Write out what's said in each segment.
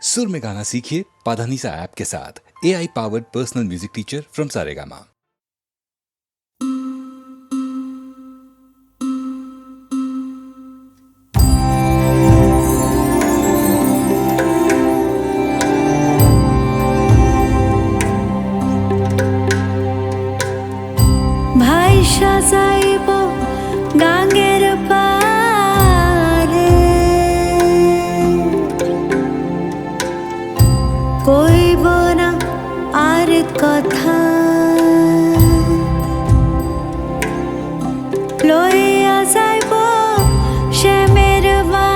सुर में गाना सीखिए पाधानीसा ऐप के साथ। AI powered personal music teacher from Saregama. भाई সাজাইব গাঙ্গের পারে, কইব না আর কথা, লইয়া যাইব শ্যামের বাঁশি,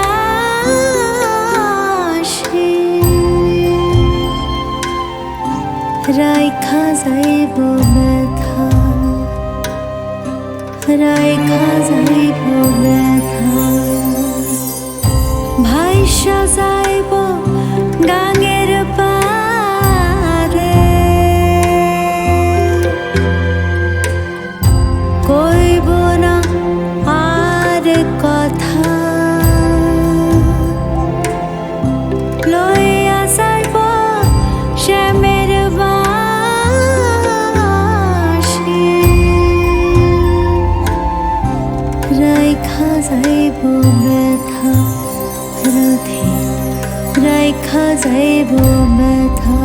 রাইখা যাইব ব্যথা, রাইখা যাইব ব্যথা। ভাই সাজাইব গাঙ্গের পারে, কইব না আর কথা, লইয়া যাইব শ্যামের বাঁশি, রাইখা যাইব ব্যথা, রাধে রাইখা যাইব ব্যথা।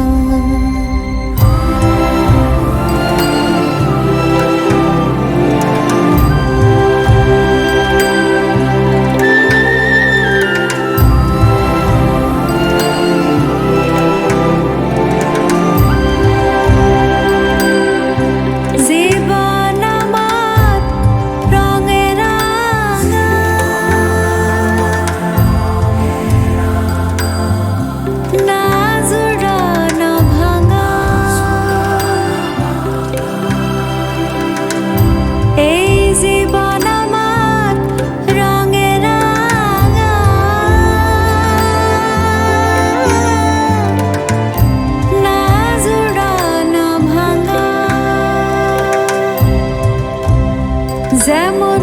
যেমন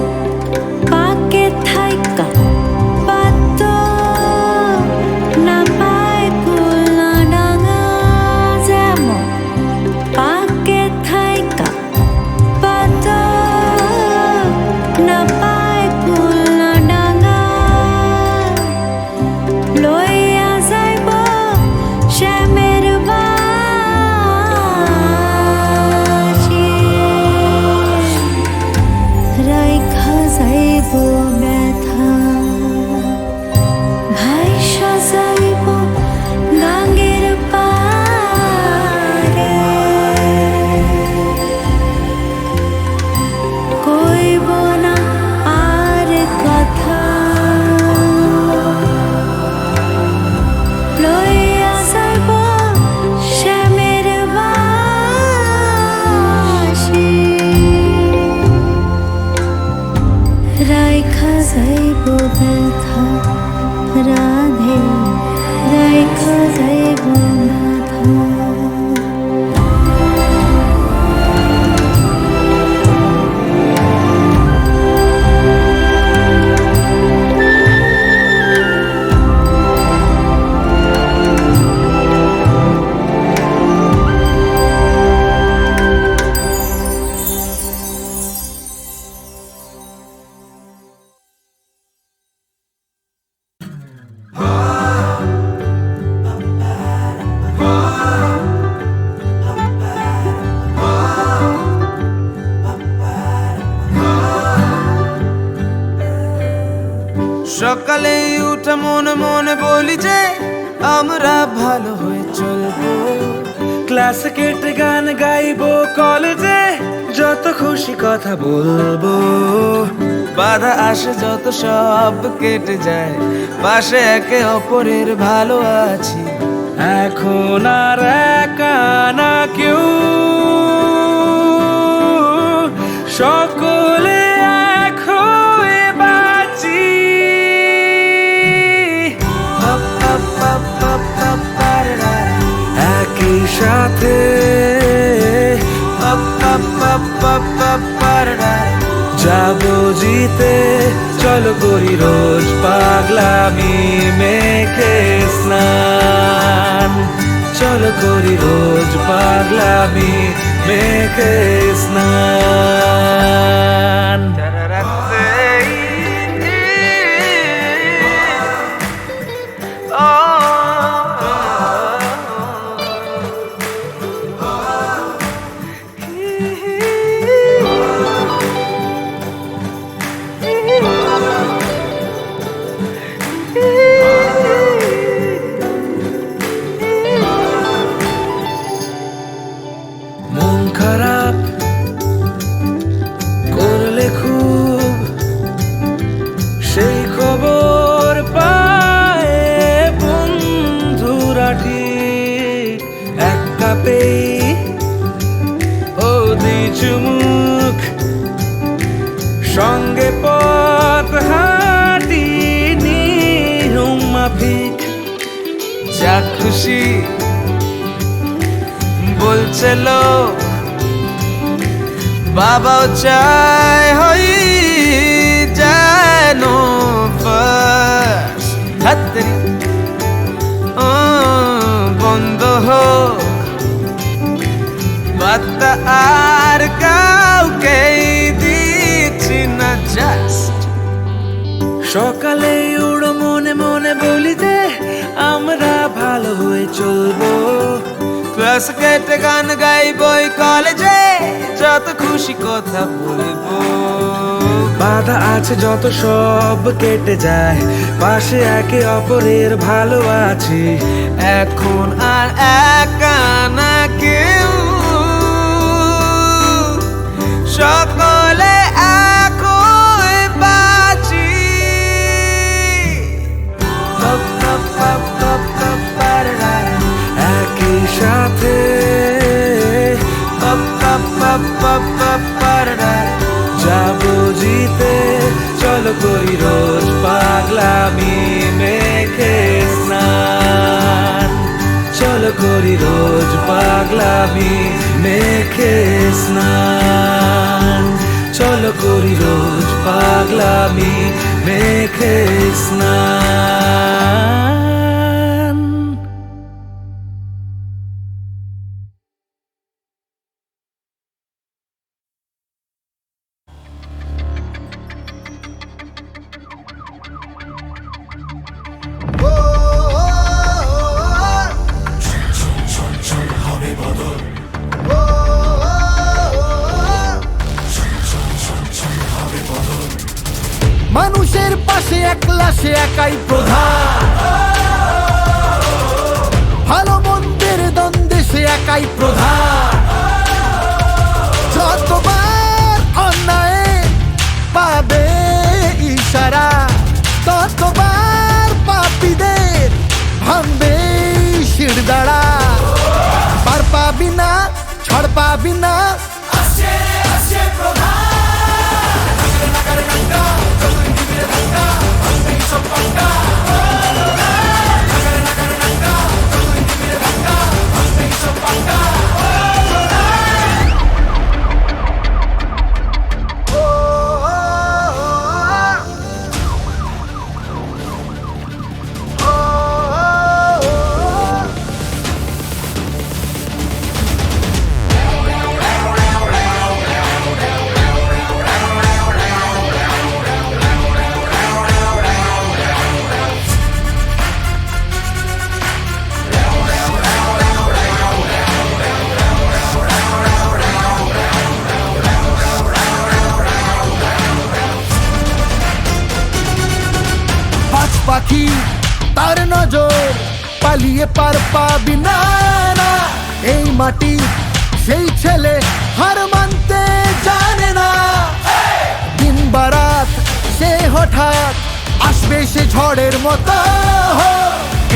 পাকে থাইকা পাত না পায় কুলা ডাঙা, যেমন পাকে থাইকা পাত না পায় কুলা ডাঙা, লইয়া যাইব শ্যামের বাঁশি, রাইখা যাইব ব্যথা। ভাই সাজাইব গাঙ্গের পারে, কইব না আর কথা, লইয়া যাইব শ্যামের বাঁশি, রাইখা যাইব ব্যথা, রাধে রাইখা যাইব ব্যথা। সকালে উঠে মনে মনে বলি যে আমরা ভালো হয়ে চলবো, ক্লাস কেটে গান গাইবো, কলেজে যত খুশি কথা বলবো, বাধা আসে যত সব কেটে যায়, পাশে একে অপরের ভালো আছি, এখন আর একা না কেউ, সকলে এক হয়ে বাঁচি, একই সাথে যাবো জিতে, চলো করি রোজ পাগলামি মেখে স্নান। করি রোজ পাগলামি মেখে স্নান। মন খারাপ করলে খুব সেই খবর পায় বন্ধুরা ঠিক এক কাপেই ও দি চুমুক সঙ্গে পথ হাঁটি নিয়ম মাফিক যা খুশি বলছে লোক বাবাও চায় হই যেন ফার্স্ট বন্ধ হোক বার্তা আর কাউকে দিচ্ছি না জাস্ট সকালে উড়ো মনে মনে বলি যে আমরা ভালো হয়ে চলবো ক্লাস কেটে গান গাইবো কলেজে যত খুশি কথা বলবো বাধা আছে যত সব কেটে যায় পাশে একে অপরের ভালো আছি এখন আর একা না কেউ সকলে একই বাঁচি একই সাথে যাবো জিতে চলো করি রোজ পাগলামি মেখে স্নান চলো করি রোজ পাগলামি মেখে স্নান চলো করি রোজ পাগলামি মেখে স্নান। মানুষের পাশে একলা সে একাই প্রধান ভালো মন্দের দ্বন্দ্বে সে একাই প্রধান যতবার অন্যায় পাবে ইশারা ততবার পাপীদের ভাঙবে শিরদাঁড়া পার পাবি না ছাড় পাবি না পাখি তার নজর পালিয়ে পার পাবি না এই মাটি সেই ছেলে হার মানতে জানে না দিন বারাত সে হঠাৎ আসবে সে ঝড়ের মতো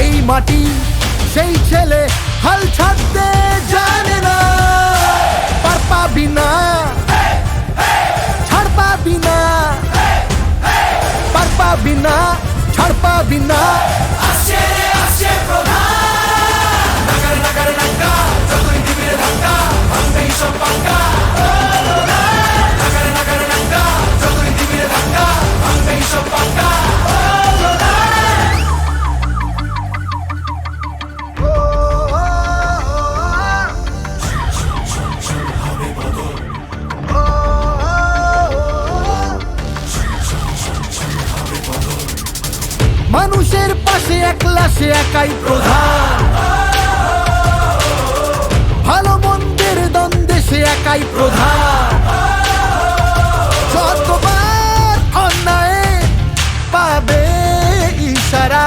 এই মাটি সেই ছেলে হাল ছাড়তে জানে না পার পাবি না ছাড় পাবি না পার পাবি না ছাড় পাবি না মানুষের পাশে একলা সে একাই প্রধান, ভালো মন্দের দ্বন্দ্বে সে একাই প্রধান। যতবার অন্যায় পাবে ইশারা,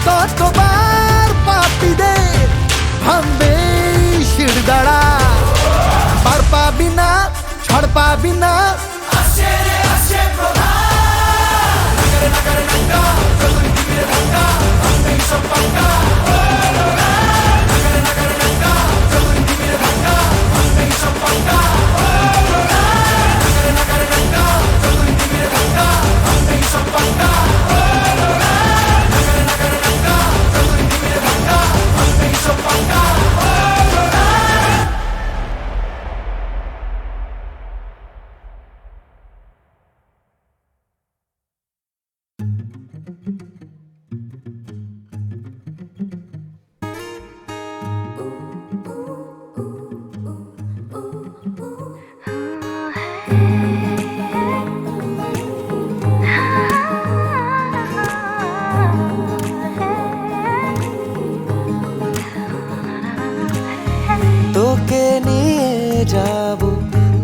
ততবার পাপীদের ভাঙবে শিরদাঁড়া। পার পাবি না, ছাড় পাবি না, তোকে নিয়ে যাব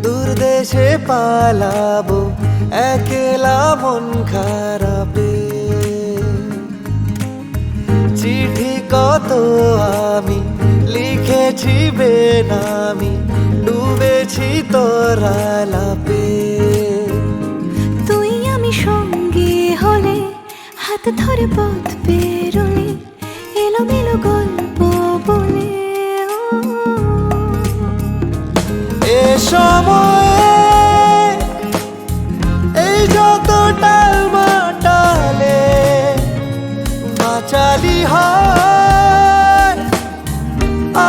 দূর দেশে পালাবো একলা মন খারাপে। চিঠি কত আমি লিখেছি বেনামি, ডুবেছি তোর আলাপে। তুই আমি সঙ্গী হলে, হাত ধরে পথ পেরোলে, এলোমেলো গল্প বলে এ সময়ে এই যত টালমাটালে বাঁচালি হয়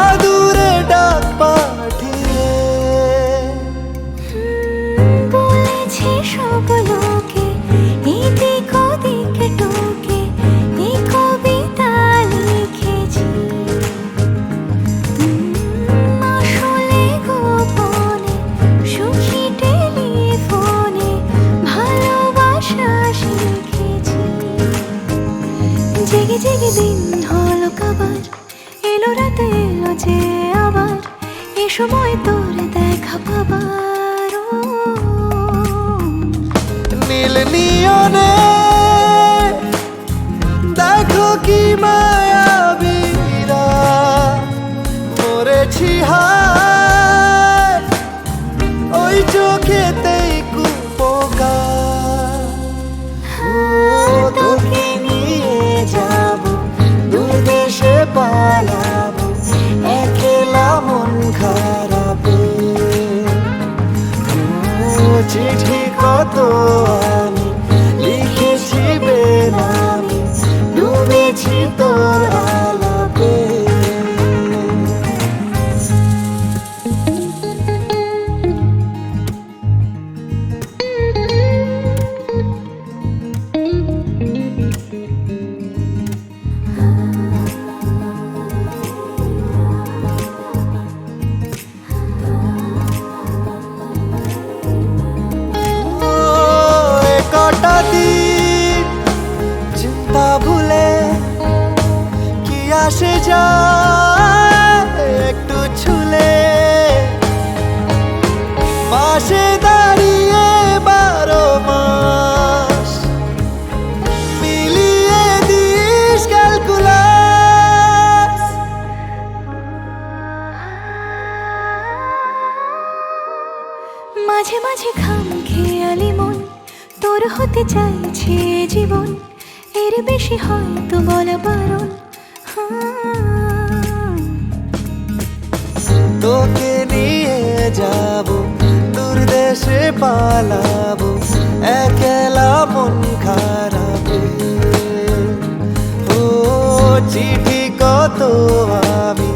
আদুরে ডাক পাঠিয়ে। বলেছি সব লোকে, এদিক ওদিকে টোকে, এই কবিতা লিখেছি আসলে গোপনে, সুখী টেলিফোনে ভালোবাসা শিখেছি। জেগে জেগে দিন হলো কাবার, এলো রাতে এলো যে আবার, এ সময় তোর দেখা পাবার। নীল নিয়নে দেখো কি মায়াবীরা, মরেছি হায় ওই চোখেতেই কুপোকার। তোকে নিয়ে যাব দূর দেশে পালাবো একলা মন খারাপে। চিঠি কত আমি লিখেছি বেনামি, ডুবেছি তোর আলাপে। কটা দিন চিন্তা ভুলে কি আসে যায় একটু ছুলে, পাশে দাঁড়িয়ে 12 মাস মিলিয়ে দিস ক্যালকুলাস। মাঝে মাঝে খাম খেয়ালি মন, তোর হতে চাইছে জীবন, এর বেশি হয়তো বলা বারণ। তোকে নিয়ে যাব দূর দেশে পালাবো একলা মন খারাপে। ও চিঠি কত আমি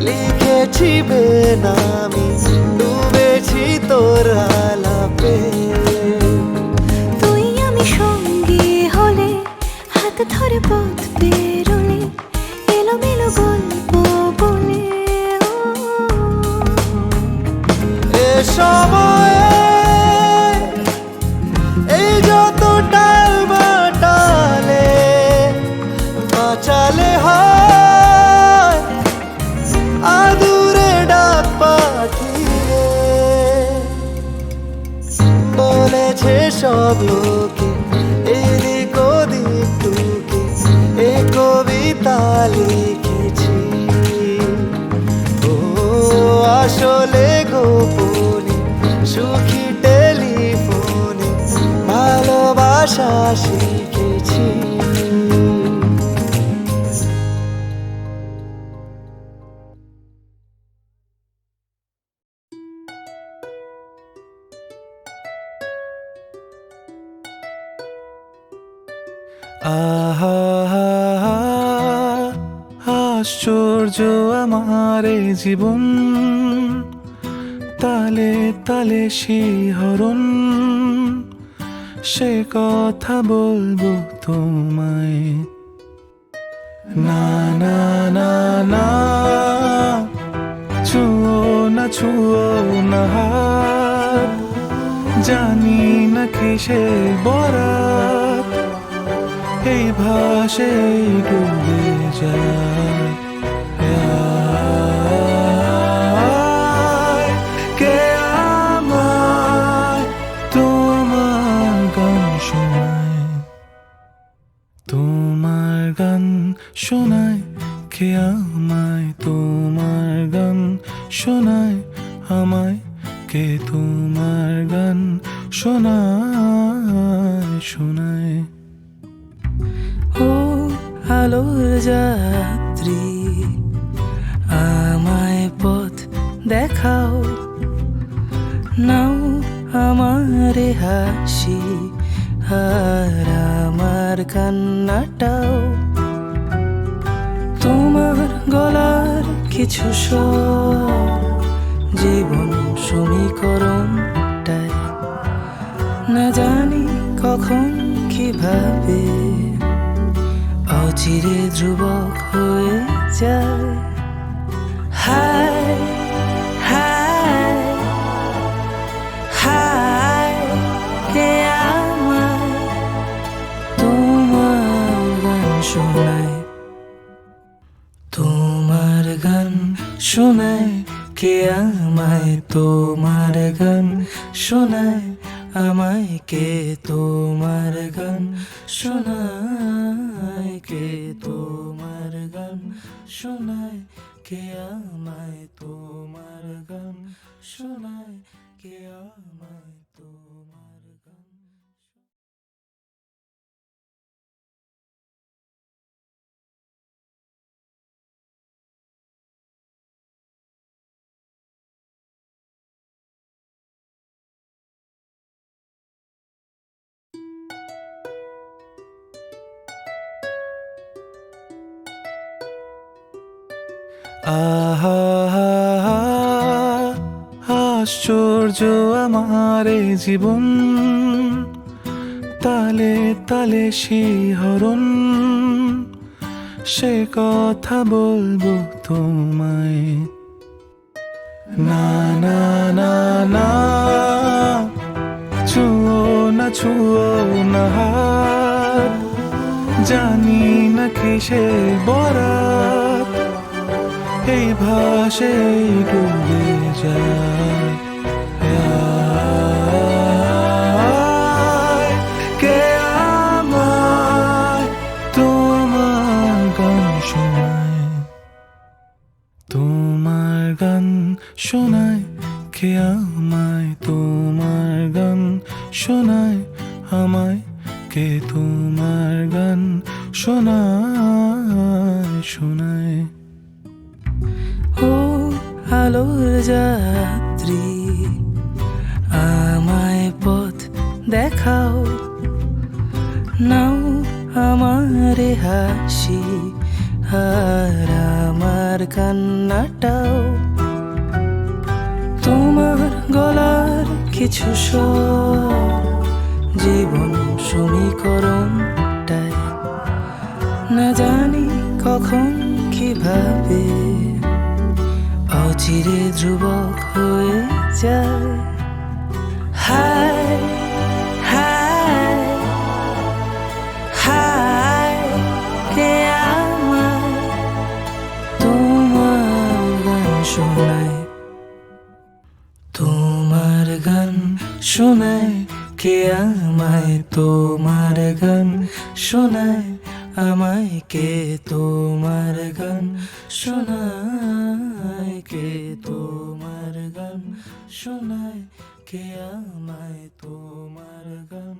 লিখেছি বেনামি, ডুবেছি তোর আলাপে। তুই আমি সঙ্গী হলে, হাত ধরে পথ পেরোলে, এলোমেলো গল্প বলে এ সময়ে এই যত টালমাটালে সব লোকে এদিক ওদিক টুকে এ কবিতা লিখেছি। ও আসলে গোপনে সুখী টেলিফোনে ভালোবাসা শিখেছি। আহা আশ্চর্য আমার এ জীবন, তালে তালে শিহরণ, সে কথা বলবো তোমায়। না না না না, ছুঁয়ো না ছুঁয়ো না হাত, জানি না কিসে বরাত, এই ভাষে ডুবে যায়। কে আমায় তোমার গান শোনায়, তোমার গান শোনায়, কে আমায় তোমার গান শোনায়, আমায় কে তোমার গান শোনায় শোনায়। ও আলোর যাত্রী, আমায় পথ দেখাও, নাও আমার হাসি আর আমার কান্নাটাও, তোমার গলার কিছু স্বর জীবন সমীকরণটায়, না জানি কখন কিভাবে অচিরে ধ্রুবক হয়ে যায়। হায় হায় হায়, কে আমায় তোমার গান শোনায়, তোমার গান শোনায়, কে আমায় তোমার গান শোনায়, আমায় কে তোমার গান শোনায়, কে তোমার গান শোনায়, কে আমায় তোমার গান শোনায়, কে আমায় তোমার গান। আহা আশ্চর্য আমার এ জীবন, তালে তালে শিহরণ, সে কথা বলবো তোমায়। না না না না, ছুঁয়ো না ছুঁয়ো না হাত, জানি না কিসে বরাত, এই ভাষে ডুবে যায়। কে আমায় তোমার গান শোনায়, তোমার গান শোনায়, কে আমায় তোমার গান শোনায়, আমায় কে তোমার গান শোনায় শোনায়। ও আলোর যাত্রী, আমায় পথ দেখাও, নাও আমার হাসি আর আমার কান্নাটাও, তোমার গলার কিছু স্বর জীবন সমীকরণটায়, না জানি কখন কিভাবে অচিরে ধ্রুবক হয়ে যায়। হায় হায় হায়, কে আমায় তোমার গান শোনায়, তোমার গান শোনায়, কে আমায় তোমার গান শোনায়, আমায় কে তোমার গান শোনায়, কে তোমার গান শোনায়, কে আমায় তোমার গান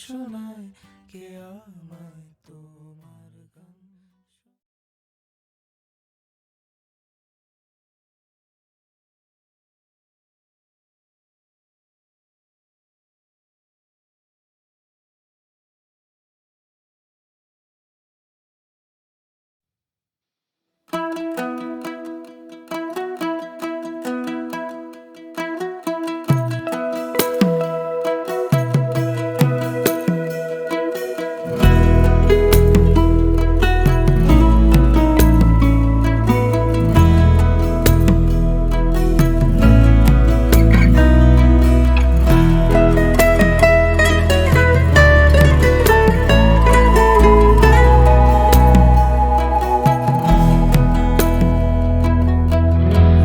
শোনায়, কে আমায় তোমার গান।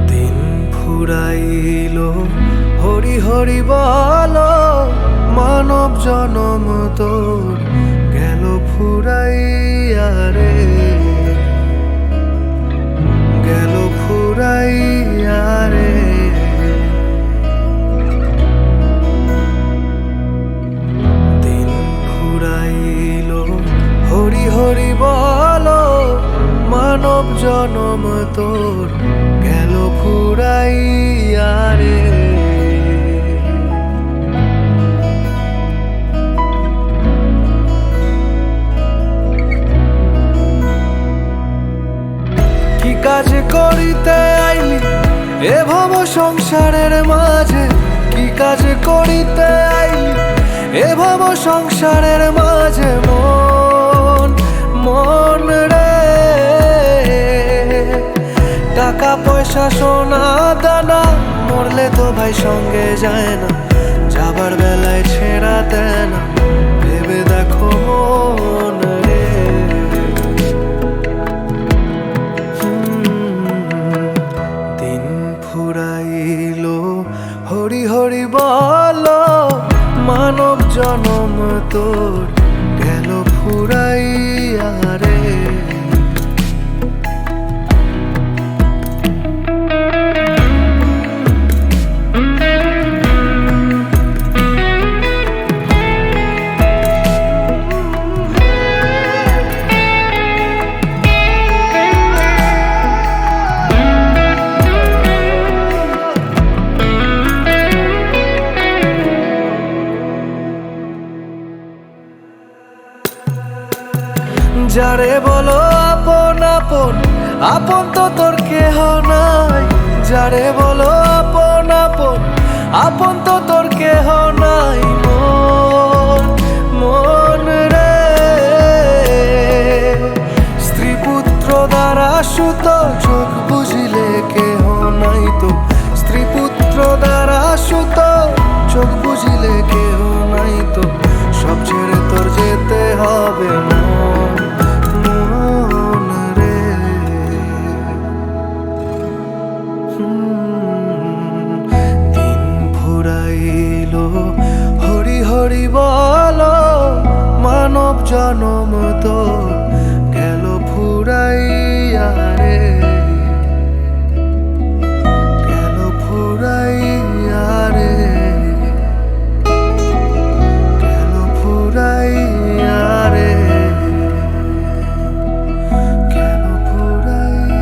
দিন ফুরাইলো হরি হরি বলো, মানব জনম তোর গেল ফুরাইয়া রে, গেল ফুরাইয়া রে। দিন ফুরাইলো হরি হরি বলো, মানব জনম তোর গেল ফুরাইয়া রে। কি কাজ করিতে আইলি এ ভব সংসারের মাঝে, কি কাজ করিতে আইলি এ ভব সংসারের মাঝে, মন মন রে। টাকা পয়সা সোনা দানা মরলে তো ভাই সঙ্গে যায় না, যাবার বেলায় ছেঁড়া দেয় না, ভেবে দেখো মন রে। দিন ফুরাইলো হরি হরি বলো, মানব জনম তোর গেল ফুরাইয়া রে। যারে বলো আপন আপন, আপন তো তোর কেহ নাই। যারে বলো আপন আপন, আপন তো তোর কেহ নাই। মন মন রে। স্ত্রী পুত্র দ্বারা সুত, চোখ বুঝিলে কেহ নাই তো। স্ত্রী পুত্র দ্বারা সুত, চোখ বুঝিলে কেহ নাই তো। সব ছেড়ে তোর যেতে হবে মন মন রে। দিন ফুরাইলো হরি হরি বলো, মানব জনম তো গেল ফুরাইয়া রে, গেল ফুরাইয়া রে, গেল ফুরাইয়া রে, গেল ফুরাইয়া রে।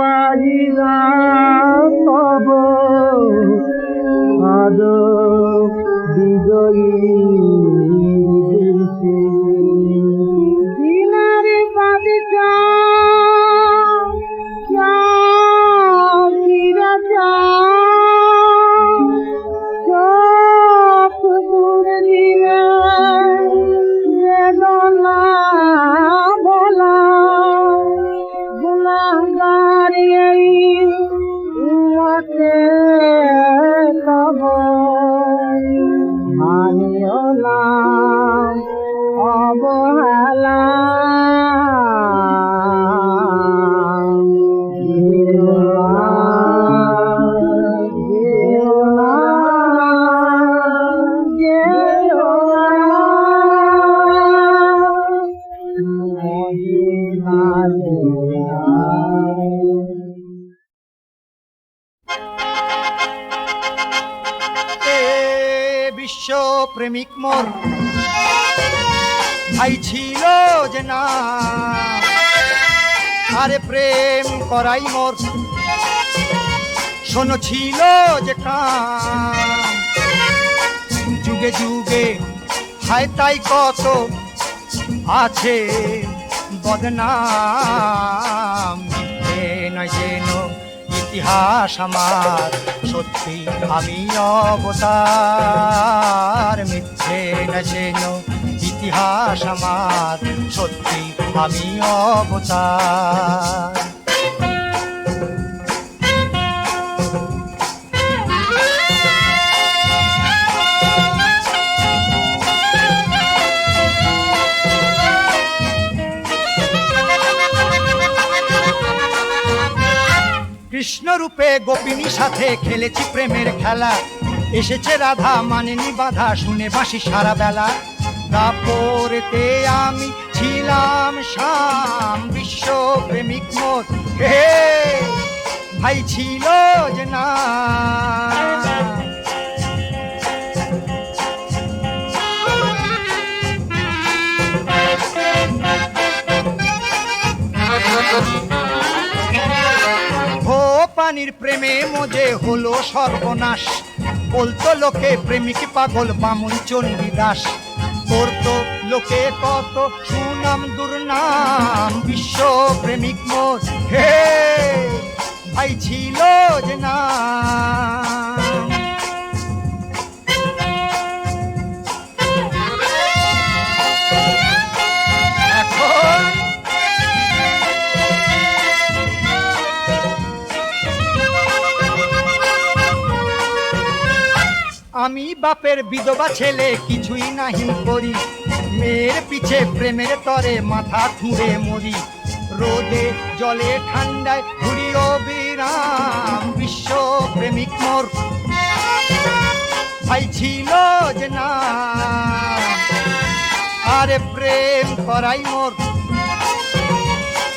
পারি না তব আদব বিজয়ী দিনারে পাবি অবহেলা বিশ্ব প্রেমিক মোর ভাই ছিল যে না, আরে প্রেম করাই মোর শোনো ছিল যে কাম, যুগে যুগে হায় তাই কত আছে বদনাম, নয় যেন ইতিহাস আমার সত্যি আমি অবতার, মিথ্যে না যেন ইতিহাস আমার সত্যি আমি অবতার। কৃষ্ণ রূপে গোপিনীর সাথে খেলেছি প্রেমের খেলা, এসেছে রাধা মানেনি বাধা, শুনে বাঁশি সারা বেলা। তারপরেতে আমি ছিলাম শাম, বিশ্ব প্রেমিক মোর হে ভাই ছিল যে না। পানির প্রেমে মজে হলো সর্বনাশ, বলতো লোকে প্রেমিক পাগল বামুন চণ্ডীদাস, করতো লোকে কত সুনাম দুর্নাম, বিশ্ব প্রেমিক মোর হে ভাই ছিল যে না। আমি বাপের বিধবা ছেলে কিছুই নাহি করি, মেয়ের পিছে প্রেমের তরে মাথা খুঁড়ে মরি, রোদে জলে ঠান্ডায় ঘুরি অবিরাম, বিশ্ব প্রেমিক মোর ভাই ছিল যে না, আরে প্রেম করাই মোর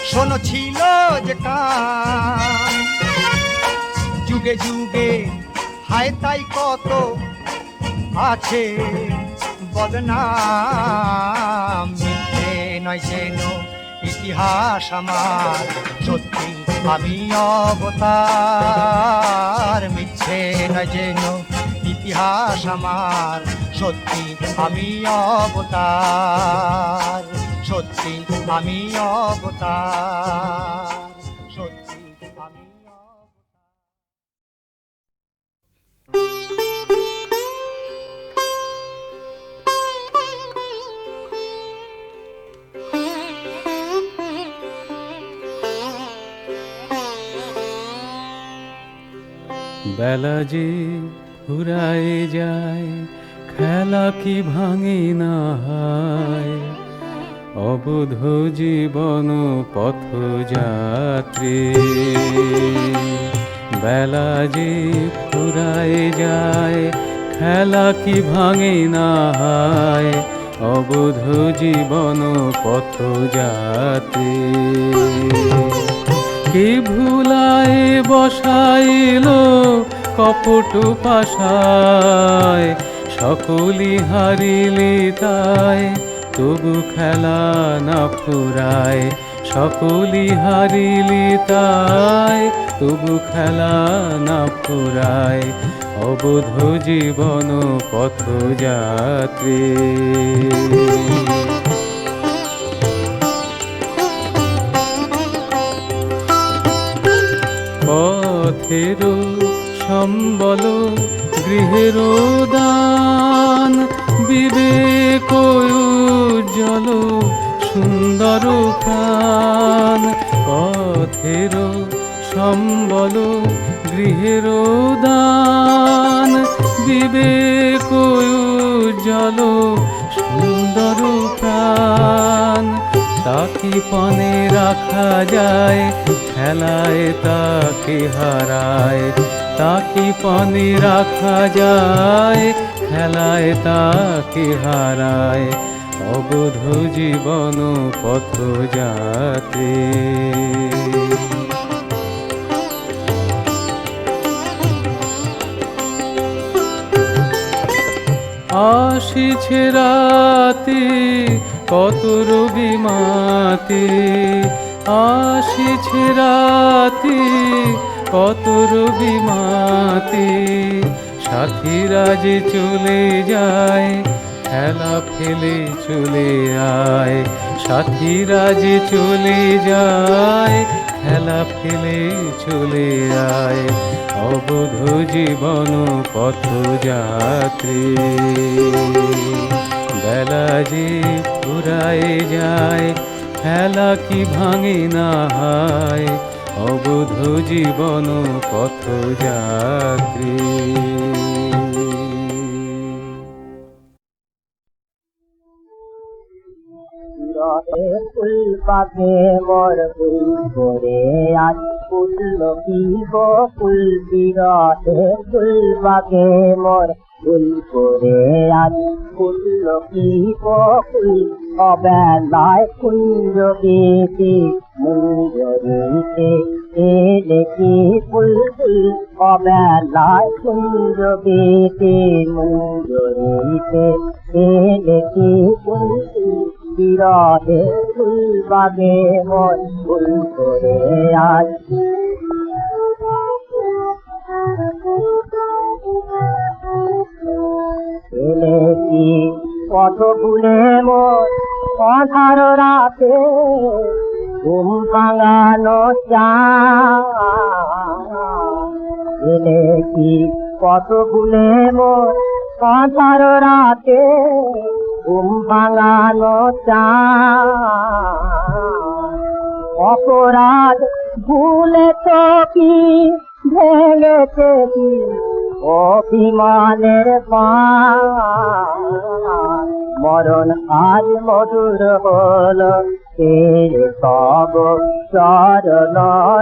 শোনো ছিল যে কাম, যুগে যুগে হায় তাই কত আছে বদনাম, মিথ্যে নয় যেন ইতিহাস আমার সত্যি আমি অবতার, মিথ্যে নয় যেন ইতিহাস আমার সত্যি আমি অবতার, সত্যি আমি অবতার, সত্যি আমি বেলা যে ফুরায় যায় খেলা কি ভাঙে না হায়, অবুধ জীবন পথযাত্রী। বেলা যে ফুরায় যায় খেলা কি ভাঙে না হায়, অবুধ জীবন পথযাত্রী। কি ভুলায় বসাইল কপট পাশায়, সকলি হারিলি তাই তবু খেলা না ফুরায়, সকলি হারিলি তাই তবু খেলা না ফুরায় অবধ জীবন পথযাত্রী। পথের সম্বল গৃহের দান বিবেক উজ্জ্বল সুন্দর প্রাণ। পথের সম্বল গৃহের দান বিবেক উজ্জ্বল সুন্দর প্রাণ। তাকে পণে রাখা যায় খেলায় তাকে হারায়। তাকে পণে রাখা যায় খেলায় তাকে হারায় অবধ জীবন পথযাত্রী। আসিছে রাতে কত রবি মাতে। আসিছে রাতে কত রবি মাতে। সাথীরা যে চলে যায় খেলা ফেলে চলে আয়। সাথীরা যে চলে যায় খেলা ফেলে চলে আয় অবধ জীবন পথযাত্রী। বেলা যে ফুরায় যায় খেলা কি ভাঙে না হয় অবধ জীবন পথযাত্রী। ফুল পাকে মোর ফুল করে আজ ফুল কি গো ফুল বিরহে। ফুল পাকে মোর ফুল করে আজ ফুল কি গো ফুল অবেলায় কুঞ্জ গীতি মুঞ্জরিতে এলে কি ফুল ফুল অবেলায় কুঞ্জ গীতি মুঞ্জরিতে এলে কি ফুল ফুল বিরহে। ফুল বাগে মোর ফুল করে আজ এলে কি কত ফুলে মোর অধার রাতে ঘুম ভাঙানো চায়। এলে কি কত ফুলে মোর অধার রাতে ঘুম ভাঙানো চায়। অপরাধ ভুলে তো কি ভেঙেছে কি অভিমানের পায়। মরণ আজ মধুর হল সব চরণ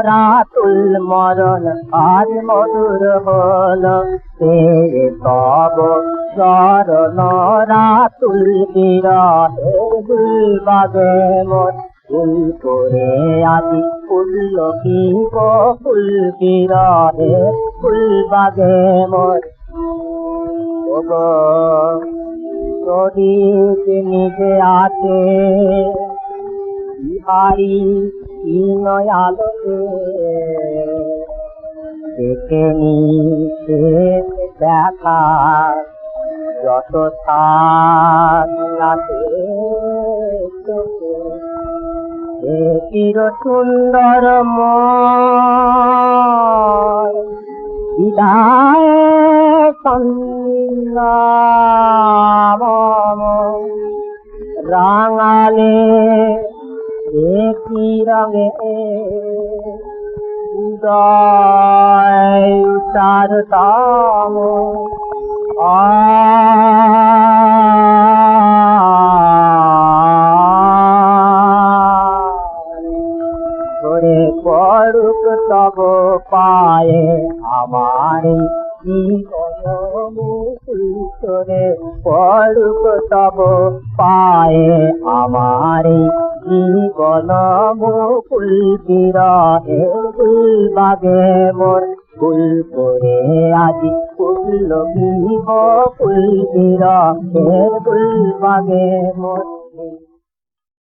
রাতুল। মরণ আজ মধুর হল সব চরণ রাতুল। বিরহে ফুল বাগে মোর ফুল করে আদি ফুল কি গো ফুল বিরহে ফুল বাগে মোর। প্রদীপ নিজে আছে বিহারি নয় আলোকে দেখে নিতে দেখা যত থাকে চির সুন্দর বিদায় রাঙালে একই রঙে উদয় তার তাম করে পড়ুক তব পায়ে আমার জীবন মুকুল। করে পড়ুক তব পায়ে আমার জীবন মুকুল। বিরহে ফুল বাগে মোর ফুল করে আজ ফুল কি গো ফুল বিরহে ফুল বাগে মোর।